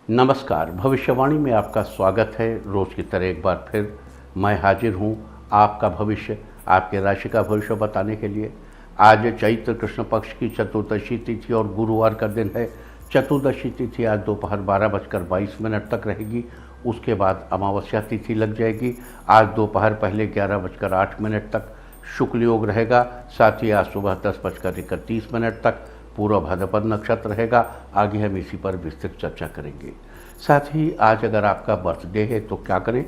नमस्कार। भविष्यवाणी में आपका स्वागत है। रोज़ की तरह एक बार फिर मैं हाजिर हूँ आपका भविष्य, आपके राशि का भविष्य बताने के लिए। आज चैत्र कृष्ण पक्ष की चतुर्दशी तिथि और गुरुवार का दिन है। चतुर्दशी तिथि आज दोपहर 12:22 तक रहेगी। उसके बाद अमावस्या तिथि लग जाएगी। आज दोपहर पहले 11:08 तक शुक्ल योग रहेगा। साथ ही आज सुबह 10:31 तक पूर्व भाद्रपद नक्षत्र रहेगा। आगे हम इसी पर विस्तृत चर्चा करेंगे। साथ ही आज अगर आपका बर्थडे है तो क्या करें,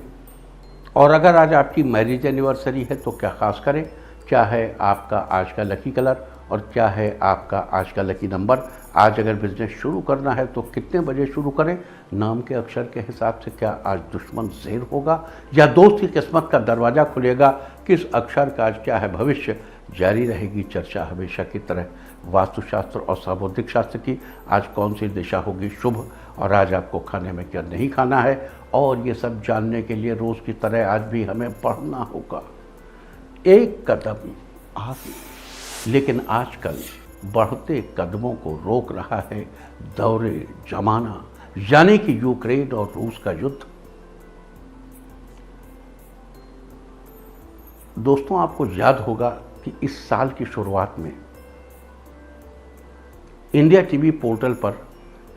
और अगर आज आपकी मैरिज एनिवर्सरी है तो क्या खास करें, क्या है आपका आज का लकी कलर और क्या है आपका आज का लकी नंबर। आज अगर बिजनेस शुरू करना है तो कितने बजे शुरू करें, नाम के अक्षर के हिसाब से क्या आज दुश्मन शेर होगा या दोस्त की किस्मत का दरवाज़ा खुलेगा, किस अक्षर का आज क्या है भविष्य। जारी रहेगी चर्चा हमेशा की तरह वास्तुशास्त्र और सामुद्रिक शास्त्र की। आज कौन सी दिशा होगी शुभ और आज आपको खाने में क्या नहीं खाना है, और ये सब जानने के लिए रोज़ की तरह आज भी हमें पढ़ना होगा। एक कदम आगे, लेकिन आजकल बढ़ते कदमों को रोक रहा है दौरे जमाना, यानी कि यूक्रेन और रूस का युद्ध। दोस्तों, आपको याद होगा कि इस साल की शुरुआत में इंडिया टीवी पोर्टल पर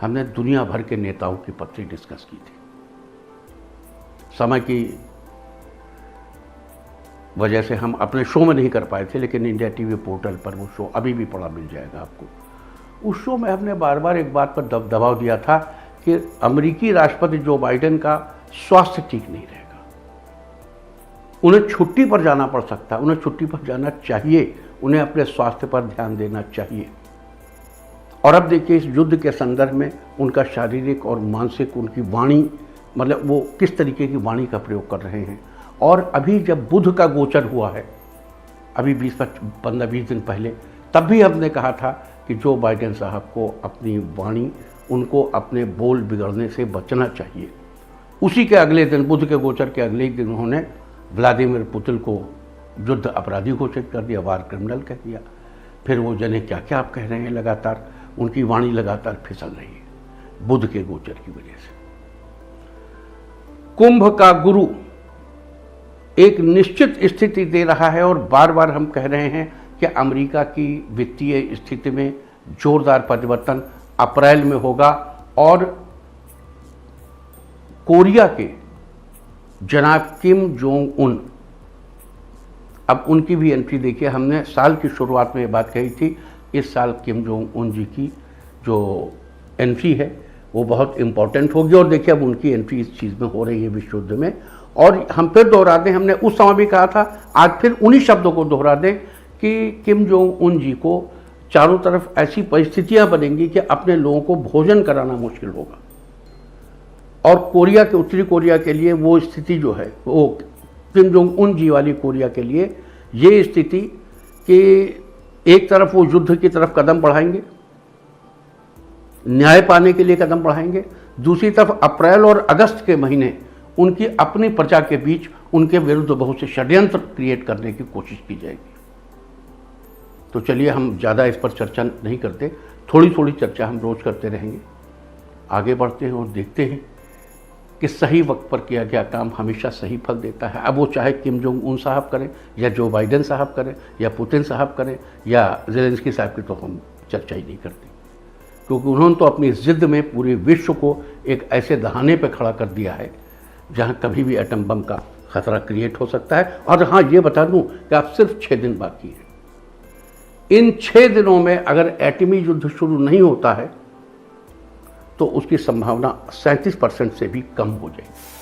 हमने दुनिया भर के नेताओं की पत्री डिस्कस की थी। समय की वजह से हम अपने शो में नहीं कर पाए थे, लेकिन इंडिया टीवी पोर्टल पर वो शो अभी भी पड़ा मिल जाएगा आपको। उस शो में हमने बार बार एक बात पर दबाव दिया था कि अमेरिकी राष्ट्रपति जो बाइडेन का स्वास्थ्य ठीक नहीं रहेगा, उन्हें छुट्टी पर जाना पड़ सकता है, उन्हें छुट्टी पर जाना चाहिए, उन्हें अपने स्वास्थ्य पर ध्यान देना चाहिए। और अब देखिए इस युद्ध के संदर्भ में उनका शारीरिक और मानसिक, उनकी वाणी, मतलब वो किस तरीके की वाणी का प्रयोग कर रहे हैं। और अभी जब बुध का गोचर हुआ है, अभी 15-20 दिन पहले, तब भी हमने कहा था कि जो बाइडेन साहब को अपनी वाणी, उनको अपने बोल बिगड़ने से बचना चाहिए। उसी के अगले दिन, बुध के गोचर के अगले ही दिन, उन्होंने व्लादिमीर पुतिन को युद्ध अपराधी घोषित कर दिया, वार क्रिमिनल कह दिया। फिर वो जने क्या क्या आप कह रहे हैं, लगातार उनकी वाणी लगातार फिसल रही है बुध के गोचर की वजह से। कुंभ का गुरु एक निश्चित स्थिति दे रहा है और बार बार हम कह रहे हैं कि अमेरिका की वित्तीय स्थिति में जोरदार परिवर्तन अप्रैल में होगा। और कोरिया के जनाब किम जोंग उन, अब उनकी भी एंट्री देखिए। हमने साल की शुरुआत में ये बात कही थी, इस साल किम जोंग उन जी की जो एंट्री है वो बहुत इम्पोर्टेंट होगी। और देखिए अब उनकी एंट्री इस चीज़ में हो रही है, विश्व युद्ध में। और हम फिर दोहरा दें, हमने उस समय भी कहा था, आज फिर उन्हीं शब्दों को दोहरा दें कि किम जोंग उन जी को चारों तरफ ऐसी परिस्थितियां बनेंगी कि अपने लोगों को भोजन कराना मुश्किल होगा। और कोरिया के, उत्तरी कोरिया के लिए वो स्थिति जो है, वो किम जोंग उन जी वाली कोरिया के लिए ये स्थिति कि एक तरफ वो युद्ध की तरफ कदम बढ़ाएंगे, न्याय पाने के लिए कदम बढ़ाएंगे, दूसरी तरफ अप्रैल और अगस्त के महीने उनकी अपनी प्रजा के बीच उनके विरुद्ध बहुत से षड्यंत्र क्रिएट करने की कोशिश की जाएगी। तो चलिए हम ज़्यादा इस पर चर्चा नहीं करते, थोड़ी थोड़ी चर्चा हम रोज़ करते रहेंगे। आगे बढ़ते हैं और देखते हैं कि सही वक्त पर किया गया काम हमेशा सही फल देता है। अब वो चाहे किम जोंग उन साहब करें या जो बाइडेन साहब करें या पुतिन साहब करें या ज़ेलेंस्की साहब की, तो हम चर्चा ही नहीं करते, क्योंकि उन्होंने तो अपनी ज़िद में पूरे विश्व को एक ऐसे दहाने पर खड़ा कर दिया है जहां कभी भी एटम बम का खतरा क्रिएट हो सकता है। और हाँ, ये बता दूं कि अब सिर्फ 6 दिन बाकी हैं। इन 6 दिनों में अगर एटमी युद्ध शुरू नहीं होता है तो उसकी संभावना 37% से भी कम हो जाएगी।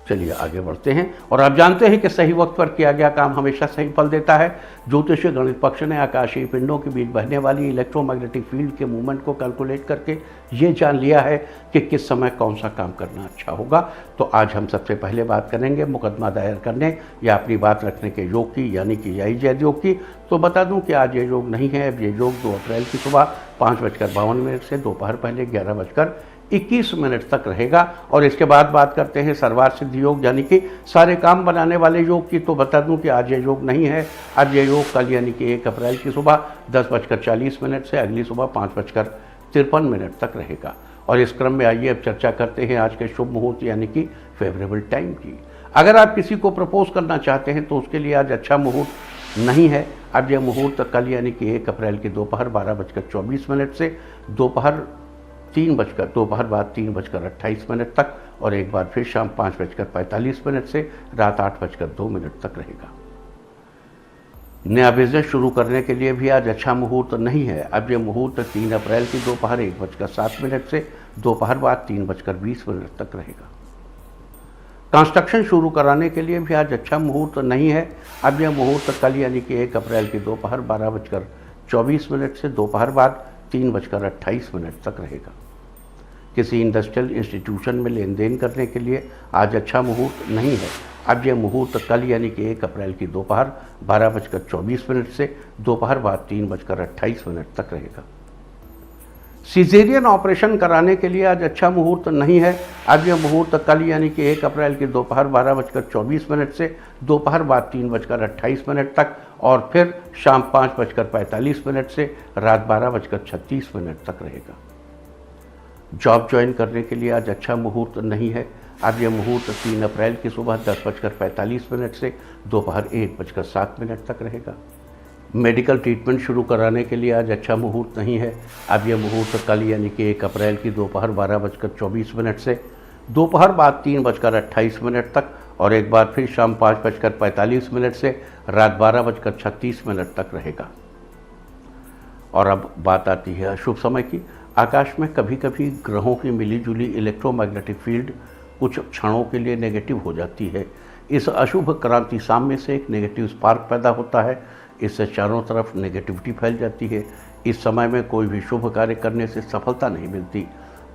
चलिए आगे बढ़ते हैं। और आप जानते हैं कि सही वक्त पर किया गया काम हमेशा सही फल देता है। ज्योतिषीय गणित पक्ष ने आकाशीय पिंडों के बीच बहने वाली इलेक्ट्रोमैग्नेटिक फील्ड के मूवमेंट को कैलकुलेट करके ये जान लिया है कि किस समय कौन सा काम करना अच्छा होगा। तो आज हम सबसे पहले बात करेंगे मुकदमा दायर करने या अपनी बात रखने के योग की, यानी कि यही जैद योग की। तो बता दूं कि आज ये योग नहीं है। अब ये योग 2 अप्रैल की सुबह 5:52 से दोपहर पहले 11:21 तक रहेगा। और इसके बाद बात करते हैं सर्वार्थ सिद्धि योग, यानी कि सारे काम बनाने वाले योग की। तो बता दूं कि आज ये योग नहीं है। आज ये योग कल, यानी कि 1 अप्रैल की सुबह 10:40 से अगली सुबह 5:53 तक रहेगा। और इस क्रम में आइए अब चर्चा करते हैं आज के शुभ मुहूर्त यानी कि फेवरेबल टाइम की। अगर आप किसी को प्रपोज करना चाहते हैं तो उसके लिए आज अच्छा मुहूर्त नहीं है। अब यह मुहूर्त कल यानी कि 1 अप्रैल की दोपहर 12:24 से दोपहर बाद 3:28 तक और एक बार फिर शाम 5:45 से रात 8:02 तक रहेगा। नया बिजनेस शुरू करने के लिए भी आज अच्छा मुहूर्त नहीं है। अब यह मुहूर्त 3 अप्रैल की दोपहर 1:07 से दोपहर बाद 3:20 तक रहेगा। कंस्ट्रक्शन शुरू कराने के लिए भी आज अच्छा मुहूर्त नहीं है। अब यह मुहूर्त कल यानी कि 1 अप्रैल की दोपहर 12:24 से दोपहर बाद 3:28 तक रहेगा। किसी इंडस्ट्रियल इंस्टीट्यूशन में लेन देन करने के लिए आज अच्छा मुहूर्त नहीं है। अब यह मुहूर्त कल यानी कि 1 अप्रैल की दोपहर 12:24 से दोपहर बाद 3:28 तक रहेगा। सिजेरियन ऑपरेशन कराने के लिए आज अच्छा मुहूर्त नहीं है। अब यह मुहूर्त कल यानी कि 1 अप्रैल की दोपहर 12:24 से दोपहर बाद 3:28 तक और फिर शाम 5:45 से रात 12:36 तक रहेगा। जॉब ज्वाइन करने के लिए आज अच्छा मुहूर्त नहीं है। अब यह मुहूर्त 3 अप्रैल की सुबह 10:45 से दोपहर 1:07 तक रहेगा। मेडिकल ट्रीटमेंट शुरू कराने के लिए आज अच्छा मुहूर्त नहीं है। अब यह मुहूर्त कल यानी कि 1 अप्रैल की दोपहर 12:24 से दोपहर बाद 3:28 तक और एक बार फिर शाम 5:45 से रात 12:36 तक रहेगा। और अब बात आती है अशुभ समय की। आकाश में कभी कभी ग्रहों की मिलीजुली इलेक्ट्रोमैग्नेटिक फील्ड कुछ क्षणों के लिए नेगेटिव हो जाती है। इस अशुभ क्रांति साम्य से एक नेगेटिव स्पार्क पैदा होता है। इससे चारों तरफ नेगेटिविटी फैल जाती है। इस समय में कोई भी शुभ कार्य करने से सफलता नहीं मिलती।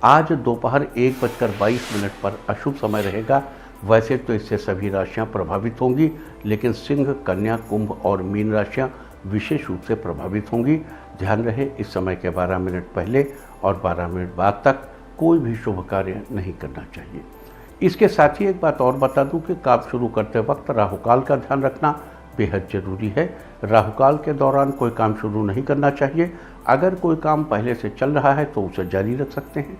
आज दोपहर 1:22 पर अशुभ समय रहेगा। वैसे तो इससे सभी राशियां प्रभावित होंगी, लेकिन सिंह, कन्या, कुंभ और मीन राशियां विशेष रूप से प्रभावित होंगी। ध्यान रहे, इस समय के 12 मिनट पहले और 12 मिनट बाद तक कोई भी शुभ कार्य नहीं करना चाहिए। इसके साथ ही एक बात और बता दूं कि काम शुरू करते वक्त राहुकाल का ध्यान रखना बेहद जरूरी है। राहुकाल के दौरान कोई काम शुरू नहीं करना चाहिए। अगर कोई काम पहले से चल रहा है तो उसे जारी रख सकते हैं।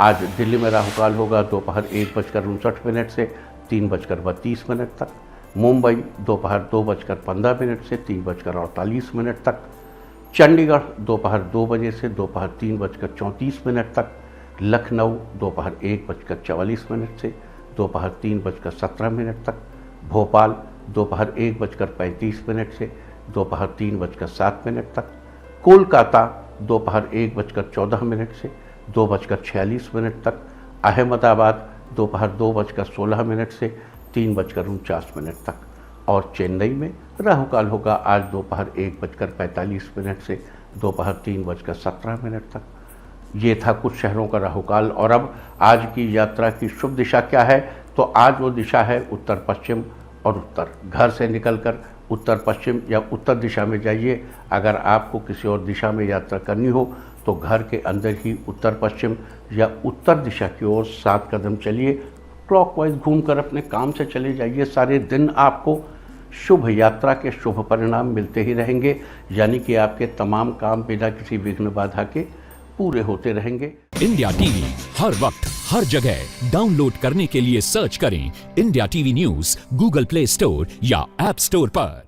आज दिल्ली में राहुकाल होगा दोपहर 1:59 से 3:32 तक। मुंबई दोपहर 2:15 से 3:48 तक। चंडीगढ़ दोपहर 2 बजे से दोपहर 3:34 तक। लखनऊ दोपहर 1:44 से दोपहर 3:17 तक। भोपाल दोपहर 1:35 से दोपहर 3:07 तक। कोलकाता दोपहर 1:14 से 2:46 तक। अहमदाबाद दोपहर 2:16 से 3:49 तक। और चेन्नई में राहुकाल होगा आज दोपहर 1:45 से दोपहर 3:17 तक। ये था कुछ शहरों का राहुकाल। और अब आज की यात्रा की शुभ दिशा क्या है, तो आज वो दिशा है उत्तर पश्चिम और उत्तर। घर से निकलकर उत्तर पश्चिम या उत्तर दिशा में जाइए। अगर आपको किसी और दिशा में यात्रा करनी हो तो घर के अंदर ही उत्तर पश्चिम या उत्तर दिशा की ओर 7 कदम चलिए। क्लॉकवाइज घूमकर अपने काम से चले जाइए। सारे दिन आपको शुभ यात्रा के शुभ परिणाम मिलते ही रहेंगे, यानी कि आपके तमाम काम बिना किसी विघ्न बाधा के पूरे होते रहेंगे। इंडिया टीवी हर वक्त हर जगह डाउनलोड करने के लिए सर्च करें India TV news Google play store या ऐप स्टोर पर।